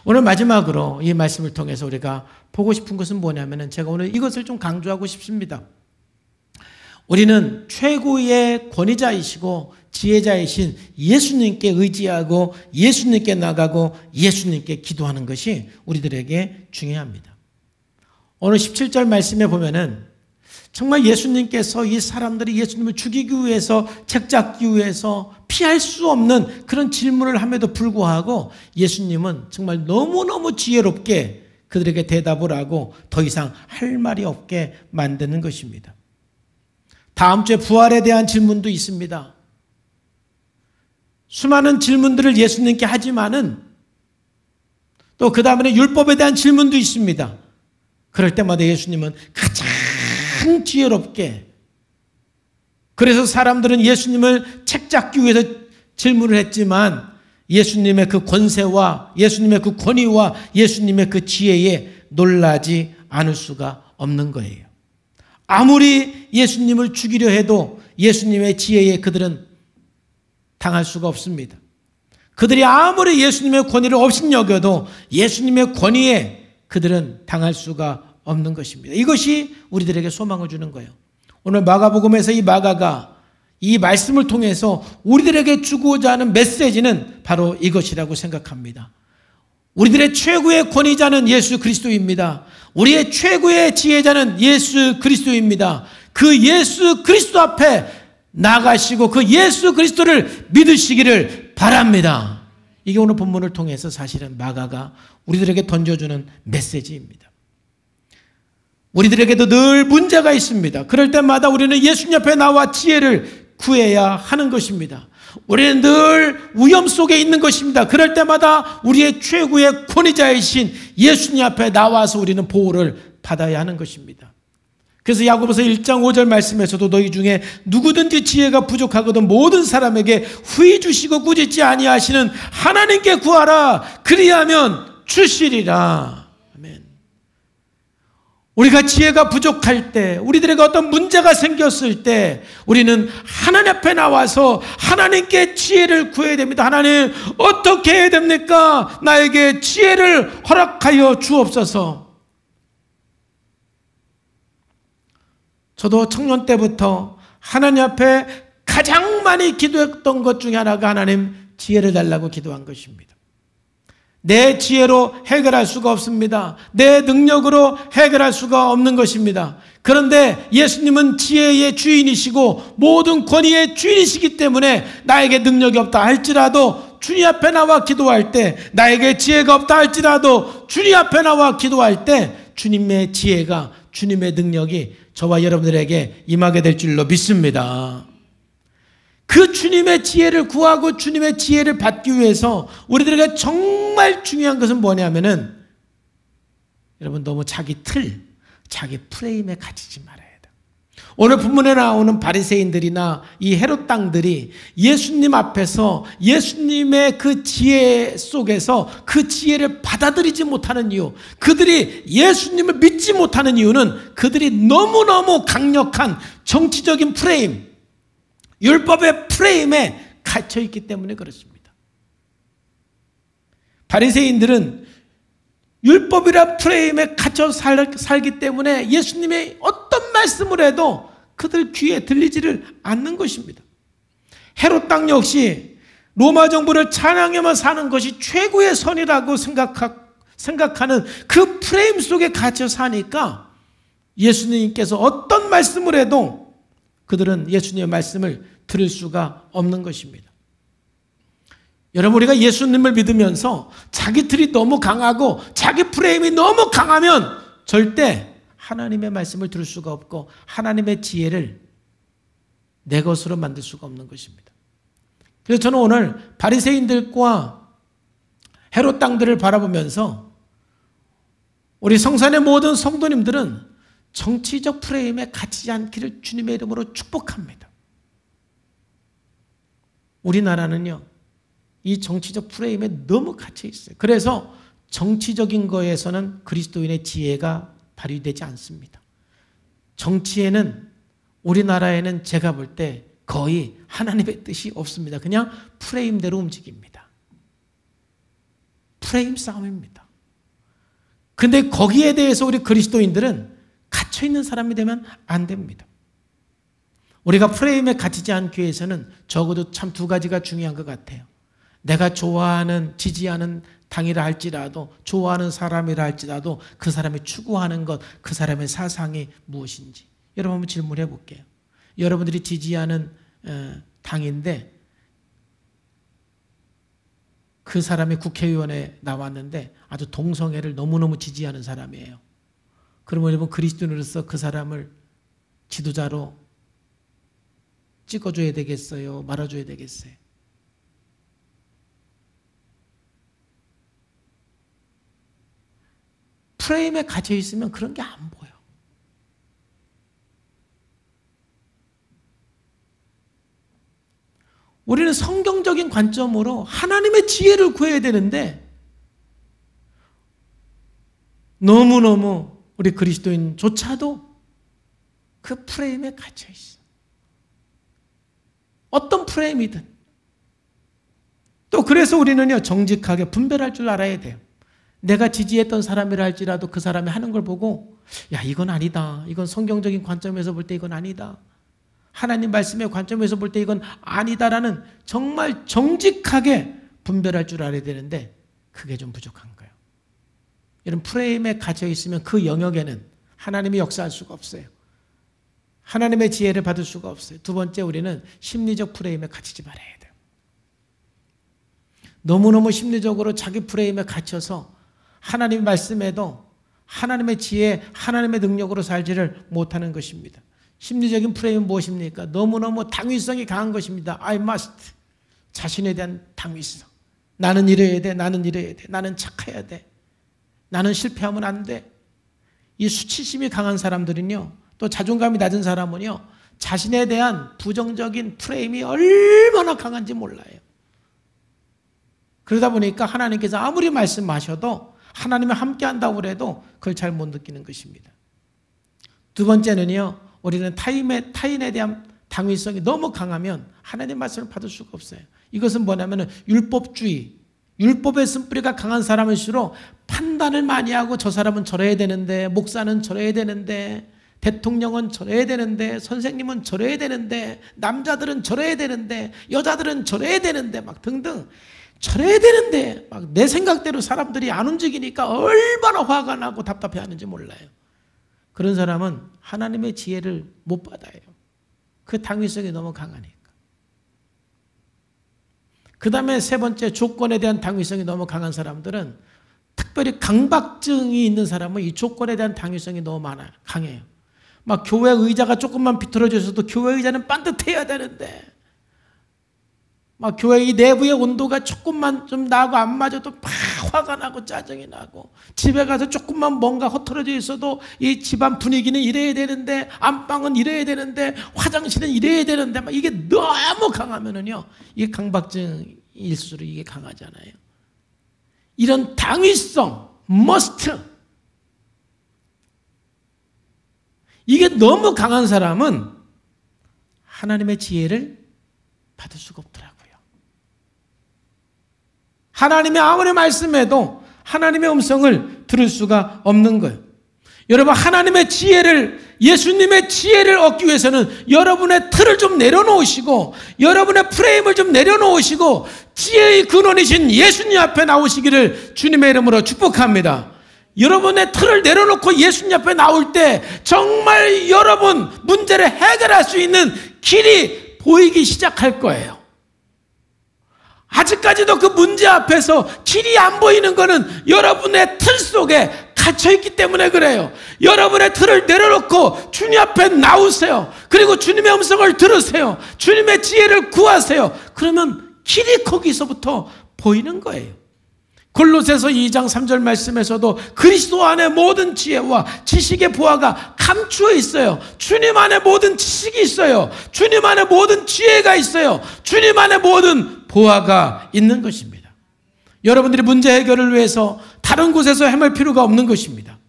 오늘 마지막으로 이 말씀을 통해서 우리가 보고 싶은 것은 뭐냐면은 제가 오늘 이것을 좀 강조하고 싶습니다. 우리는 최고의 권위자이시고 지혜자이신 예수님께 의지하고 예수님께 나가고 예수님께 기도하는 것이 우리들에게 중요합니다. 오늘 17절 말씀에 보면은 정말 예수님께서 이 사람들이 예수님을 죽이기 위해서 책잡기 위해서 피할 수 없는 그런 질문을 함에도 불구하고 예수님은 정말 너무너무 지혜롭게 그들에게 대답을 하고 더 이상 할 말이 없게 만드는 것입니다. 다음 주에 부활에 대한 질문도 있습니다. 수많은 질문들을 예수님께 하지만은 또 그 다음에 율법에 대한 질문도 있습니다. 그럴 때마다 예수님은 가장 지혜롭게, 그래서 사람들은 예수님을 책잡기 위해서 질문을 했지만 예수님의 그 권세와 예수님의 그 권위와 예수님의 그 지혜에 놀라지 않을 수가 없는 거예요. 아무리 예수님을 죽이려 해도 예수님의 지혜에 그들은 당할 수가 없습니다. 그들이 아무리 예수님의 권위를 업신여겨도 예수님의 권위에 그들은 당할 수가 없는 것입니다. 이것이 우리들에게 소망을 주는 거예요. 오늘 마가복음에서 이 마가가 이 말씀을 통해서 우리들에게 주고자 하는 메시지는 바로 이것이라고 생각합니다. 우리들의 최고의 권위자는 예수 그리스도입니다. 우리의 최고의 지혜자는 예수 그리스도입니다. 그 예수 그리스도 앞에 나가시고 그 예수 그리스도를 믿으시기를 바랍니다. 이게 오늘 본문을 통해서 사실은 마가가 우리들에게 던져주는 메시지입니다. 우리들에게도 늘 문제가 있습니다. 그럴 때마다 우리는 예수님 앞에 나와 지혜를 구해야 하는 것입니다. 우리는 늘 위험 속에 있는 것입니다. 그럴 때마다 우리의 최고의 권위자이신 예수님 앞에 나와서 우리는 보호를 받아야 하는 것입니다. 그래서 야고보서 1장 5절 말씀에서도 너희 중에 누구든지 지혜가 부족하거든 모든 사람에게 후히 주시고 꾸짖지 아니하시는 하나님께 구하라. 그리하면 주시리라. 우리가 지혜가 부족할 때, 우리들에게 어떤 문제가 생겼을 때 우리는 하나님 앞에 나와서 하나님께 지혜를 구해야 됩니다. 하나님, 어떻게 해야 됩니까? 나에게 지혜를 허락하여 주옵소서. 저도 청년 때부터 하나님 앞에 가장 많이 기도했던 것 중에 하나가 하나님 지혜를 달라고 기도한 것입니다. 내 지혜로 해결할 수가 없습니다. 내 능력으로 해결할 수가 없는 것입니다. 그런데 예수님은 지혜의 주인이시고 모든 권위의 주인이시기 때문에 나에게 능력이 없다 할지라도 주님 앞에 나와 기도할 때, 나에게 지혜가 없다 할지라도 주님 앞에 나와 기도할 때 주님의 지혜가, 주님의 능력이 저와 여러분들에게 임하게 될 줄로 믿습니다. 그 주님의 지혜를 구하고 주님의 지혜를 받기 위해서 우리들에게 정말 중요한 것은 뭐냐면은, 여러분, 너무 자기 틀, 자기 프레임에 갇히지 말아야 돼. 오늘 본문에 나오는 바리새인들이나 이 헤롯 당들이 예수님 앞에서 예수님의 그 지혜 속에서 그 지혜를 받아들이지 못하는 이유, 그들이 예수님을 믿지 못하는 이유는 그들이 너무너무 강력한 정치적인 프레임, 율법의 프레임에 갇혀있기 때문에 그렇습니다. 바리새인들은 율법이라 프레임에 갇혀 살기 때문에 예수님의 어떤 말씀을 해도 그들 귀에 들리지를 않는 것입니다. 헤롯 땅 역시 로마 정부를 찬양하며 사는 것이 최고의 선이라고 생각하는 그 프레임 속에 갇혀 사니까 예수님께서 어떤 말씀을 해도 그들은 예수님의 말씀을 들을 수가 없는 것입니다. 여러분, 우리가 예수님을 믿으면서 자기 틀이 너무 강하고 자기 프레임이 너무 강하면 절대 하나님의 말씀을 들을 수가 없고 하나님의 지혜를 내 것으로 만들 수가 없는 것입니다. 그래서 저는 오늘 바리새인들과 헤롯 당들을 바라보면서 우리 성산의 모든 성도님들은 정치적 프레임에 갇히지 않기를 주님의 이름으로 축복합니다. 우리나라는요, 이 정치적 프레임에 너무 갇혀 있어요. 그래서 정치적인 거에서는 그리스도인의 지혜가 발휘되지 않습니다. 정치에는, 우리나라에는 제가 볼 때 거의 하나님의 뜻이 없습니다. 그냥 프레임대로 움직입니다. 프레임 싸움입니다. 근데 거기에 대해서 우리 그리스도인들은 갇혀있는 사람이 되면 안 됩니다. 우리가 프레임에 갇히지 않기 위해서는 적어도 참 두 가지가 중요한 것 같아요. 내가 좋아하는, 지지하는 당이라 할지라도, 좋아하는 사람이라 할지라도 그 사람이 추구하는 것, 그 사람의 사상이 무엇인지. 여러분 한번 질문해 볼게요. 여러분들이 지지하는 당인데 그 사람이 국회의원에 나왔는데 아주 동성애를 너무너무 지지하는 사람이에요. 그러면 여러분 그리스도인으로서 그 사람을 지도자로 찍어줘야 되겠어요? 말아줘야 되겠어요? 프레임에 갇혀 있으면 그런 게 안 보여. 우리는 성경적인 관점으로 하나님의 지혜를 구해야 되는데 너무너무 우리 그리스도인조차도 그 프레임에 갇혀 있어. 어떤 프레임이든. 또 그래서 우리는요, 정직하게 분별할 줄 알아야 돼요. 내가 지지했던 사람이라 할지라도 그 사람이 하는 걸 보고 야, 이건 아니다. 이건 성경적인 관점에서 볼 때 이건 아니다. 하나님 말씀의 관점에서 볼 때 이건 아니다라는 정말 정직하게 분별할 줄 알아야 되는데 그게 좀 부족한 거예요. 이런 프레임에 갇혀 있으면 그 영역에는 하나님이 역사할 수가 없어요. 하나님의 지혜를 받을 수가 없어요. 두 번째, 우리는 심리적 프레임에 갇히지 말아야 돼요. 너무너무 심리적으로 자기 프레임에 갇혀서 하나님 말씀에도 하나님의 지혜, 하나님의 능력으로 살지를 못하는 것입니다. 심리적인 프레임은 무엇입니까? 너무너무 당위성이 강한 것입니다. I must. 자신에 대한 당위성. 나는 이래야 돼. 나는 이래야 돼. 나는 착해야 돼. 나는 실패하면 안 돼. 이 수치심이 강한 사람들은요, 또 자존감이 낮은 사람은요, 자신에 대한 부정적인 프레임이 얼마나 강한지 몰라요. 그러다 보니까 하나님께서 아무리 말씀하셔도 하나님이 함께 한다고 해도 그걸 잘 못 느끼는 것입니다. 두 번째는요, 우리는 타인에 대한 당위성이 너무 강하면 하나님 말씀을 받을 수가 없어요. 이것은 뭐냐면 율법주의, 율법의 쓴뿌리가 강한 사람일수록 판단을 많이 하고 저 사람은 저래야 되는데, 목사는 저래야 되는데, 대통령은 저래야 되는데, 선생님은 저래야 되는데, 남자들은 저래야 되는데, 여자들은 저래야 되는데, 막 등등 저래야 되는데 막 내 생각대로 사람들이 안 움직이니까 얼마나 화가 나고 답답해하는지 몰라요. 그런 사람은 하나님의 지혜를 못 받아요. 그 당위성이 너무 강하니까. 그 다음에 세 번째, 조건에 대한 당위성이 너무 강한 사람들은, 특별히 강박증이 있는 사람은 이 조건에 대한 당위성이 너무 강해요. 막 교회 의자가 조금만 비틀어져 있어도 교회 의자는 반듯해야 되는데, 막 교회 이 내부의 온도가 조금만 좀 나고 안 맞아도 막 화가 나고 짜증이 나고, 집에 가서 조금만 뭔가 허털어져 있어도 이 집안 분위기는 이래야 되는데, 안방은 이래야 되는데, 화장실은 이래야 되는데, 막 이게 너무 강하면은요, 이게 강박증일수록 이게 강하잖아요. 이런 당위성, must, 이게 너무 강한 사람은 하나님의 지혜를 받을 수가 없더라고요. 하나님의 아무리 말씀해도 하나님의 음성을 들을 수가 없는 거예요. 여러분, 하나님의 지혜를, 예수님의 지혜를 얻기 위해서는 여러분의 틀을 좀 내려놓으시고, 여러분의 프레임을 좀 내려놓으시고, 지혜의 근원이신 예수님 앞에 나오시기를 주님의 이름으로 축복합니다. 여러분의 틀을 내려놓고 예수님 앞에 나올 때 정말 여러분 문제를 해결할 수 있는 길이 보이기 시작할 거예요. 아직까지도 그 문제 앞에서 길이 안 보이는 거는 여러분의 틀 속에 갇혀있기 때문에 그래요. 여러분의 틀을 내려놓고 주님 앞에 나오세요. 그리고 주님의 음성을 들으세요. 주님의 지혜를 구하세요. 그러면 길이 거기서부터 보이는 거예요. 골로새서 2장 3절 말씀에서도 그리스도 안에 모든 지혜와 지식의 보화가 감추어 있어요. 주님 안에 모든 지식이 있어요. 주님 안에 모든 지혜가 있어요. 주님 안에 모든 보화가 있는 것입니다. 여러분들이 문제 해결을 위해서 다른 곳에서 헤맬 필요가 없는 것입니다.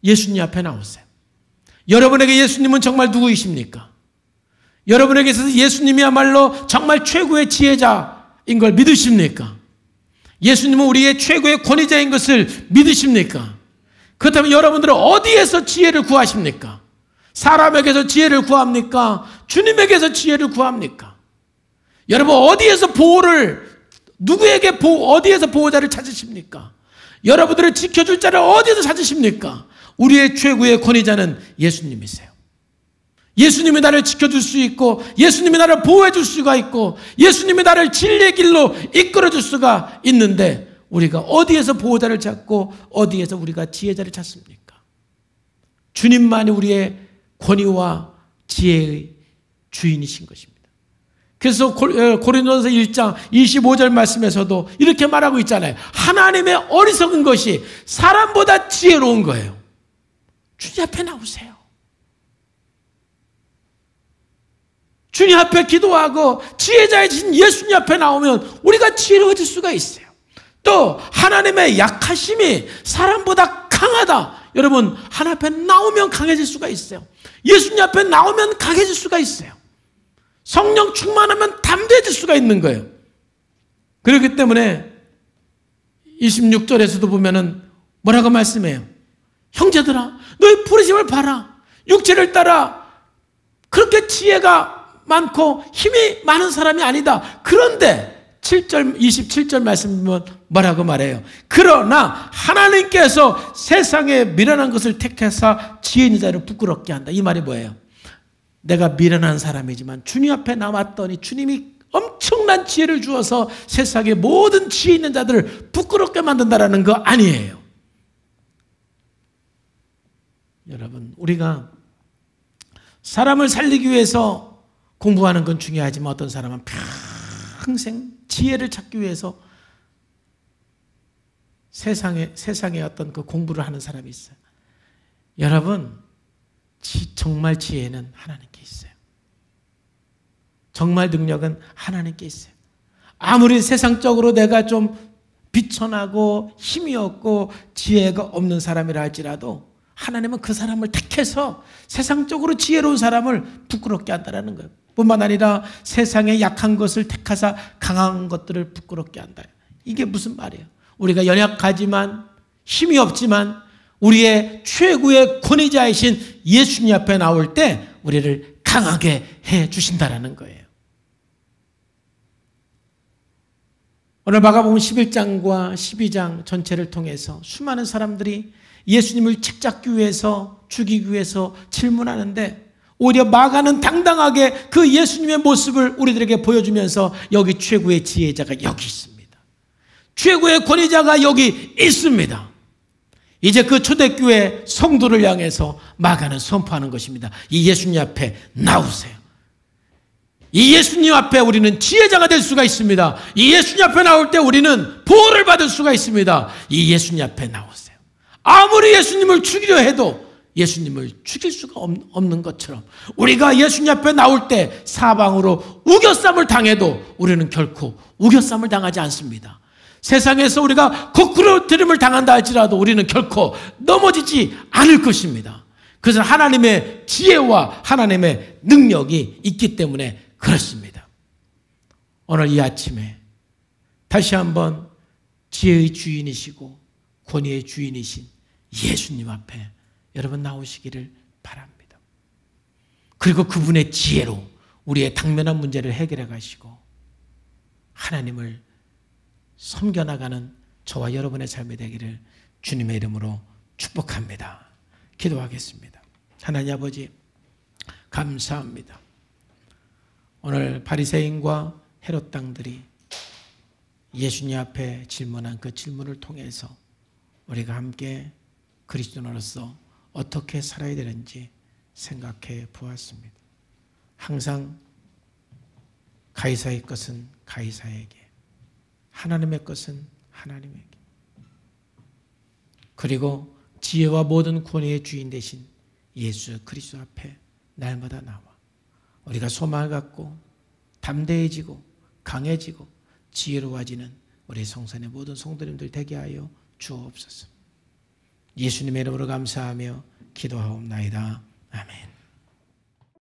예수님 앞에 나오세요. 여러분에게 예수님은 정말 누구이십니까? 여러분에게 있어서 예수님이야말로 정말 최고의 지혜자인 걸 믿으십니까? 예수님은 우리의 최고의 권위자인 것을 믿으십니까? 그렇다면 여러분들은 어디에서 지혜를 구하십니까? 사람에게서 지혜를 구합니까? 주님에게서 지혜를 구합니까? 여러분 어디에서 어디에서 보호자를 찾으십니까? 여러분들을 지켜줄 자를 어디에서 찾으십니까? 우리의 최고의 권위자는 예수님이세요. 예수님이 나를 지켜줄 수 있고, 예수님이 나를 보호해 줄 수가 있고, 예수님이 나를 진리의 길로 이끌어 줄 수가 있는데, 우리가 어디에서 보호자를 찾고 어디에서 우리가 지혜자를 찾습니까? 주님만이 우리의 권위와 지혜의 주인이신 것입니다. 그래서 고린도전서 1장 25절 말씀에서도 이렇게 말하고 있잖아요. 하나님의 어리석은 것이 사람보다 지혜로운 거예요. 주님 앞에 나오세요. 주님 앞에 기도하고 지혜자이신 예수님 앞에 나오면 우리가 지혜로워질 수가 있어요. 또 하나님의 약하심이 사람보다 강하다. 여러분 하나님 앞에 나오면 강해질 수가 있어요. 예수님 앞에 나오면 강해질 수가 있어요. 성령 충만하면 담대해질 수가 있는 거예요. 그렇기 때문에 26절에서도 보면은 뭐라고 말씀해요? 형제들아 너희 부르심을 봐라. 육체를 따라 그렇게 지혜가 많고 힘이 많은 사람이 아니다. 그런데 27절 말씀 보면 뭐라고 말해요? 그러나 하나님께서 세상에 미련한 것을 택해서 지혜 있는 자를 부끄럽게 한다. 이 말이 뭐예요? 내가 미련한 사람이지만 주님 앞에 나왔더니 주님이 엄청난 지혜를 주어서 세상의 모든 지혜 있는 자들을 부끄럽게 만든다라는 거 아니에요. 여러분 우리가 사람을 살리기 위해서 공부하는 건 중요하지만 어떤 사람은 평생 지혜를 찾기 위해서 세상에 어떤 그 공부를 하는 사람이 있어요. 여러분 정말 지혜는 하나님께 있어요. 정말 능력은 하나님께 있어요. 아무리 세상적으로 내가 좀 비천하고 힘이 없고 지혜가 없는 사람이라 할지라도 하나님은 그 사람을 택해서 세상적으로 지혜로운 사람을 부끄럽게 한다는 거예요. 뿐만 아니라 세상에 약한 것을 택하사 강한 것들을 부끄럽게 한다. 이게 무슨 말이에요? 우리가 연약하지만 힘이 없지만 우리의 최고의 권위자이신 예수님 앞에 나올 때 우리를 강하게 해 주신다라는 거예요. 오늘 마가복음 11장과 12장 전체를 통해서 수많은 사람들이 예수님을 책잡기 위해서 죽이기 위해서 질문하는데 오히려 마가는 당당하게 그 예수님의 모습을 우리들에게 보여주면서 여기 최고의 지혜자가 여기 있습니다. 최고의 권위자가 여기 있습니다. 이제 그 초대교회 성도를 향해서 마가는 선포하는 것입니다. 이 예수님 앞에 나오세요. 이 예수님 앞에 우리는 지혜자가 될 수가 있습니다. 이 예수님 앞에 나올 때 우리는 보호를 받을 수가 있습니다. 이 예수님 앞에 나오세요. 아무리 예수님을 죽이려 해도 예수님을 죽일 수가 없는 것처럼 우리가 예수님 앞에 나올 때 사방으로 우겨쌈을 당해도 우리는 결코 우겨쌈을 당하지 않습니다. 세상에서 우리가 거꾸로 들음을 당한다 할지라도 우리는 결코 넘어지지 않을 것입니다. 그것은 하나님의 지혜와 하나님의 능력이 있기 때문에 그렇습니다. 오늘 이 아침에 다시 한번 지혜의 주인이시고 권위의 주인이신 예수님 앞에 여러분 나오시기를 바랍니다. 그리고 그분의 지혜로 우리의 당면한 문제를 해결해 가시고 하나님을 섬겨나가는 저와 여러분의 삶이 되기를 주님의 이름으로 축복합니다. 기도하겠습니다. 하나님 아버지 감사합니다. 오늘 바리새인과 헤롯 당들이 예수님 앞에 질문한 그 질문을 통해서 우리가 함께 그리스도인으로서 어떻게 살아야 되는지 생각해 보았습니다. 항상 가이사의 것은 가이사에게, 하나님의 것은 하나님에게, 그리고 지혜와 모든 권위의 주인 되신 예수 그리스도 앞에 날마다 나와 우리가 소망을 갖고 담대해지고 강해지고 지혜로워지는 우리 성산의 모든 성도님들 되게 하여 주옵소서. 예수님의 이름으로 감사하며 기도하옵나이다. 아멘.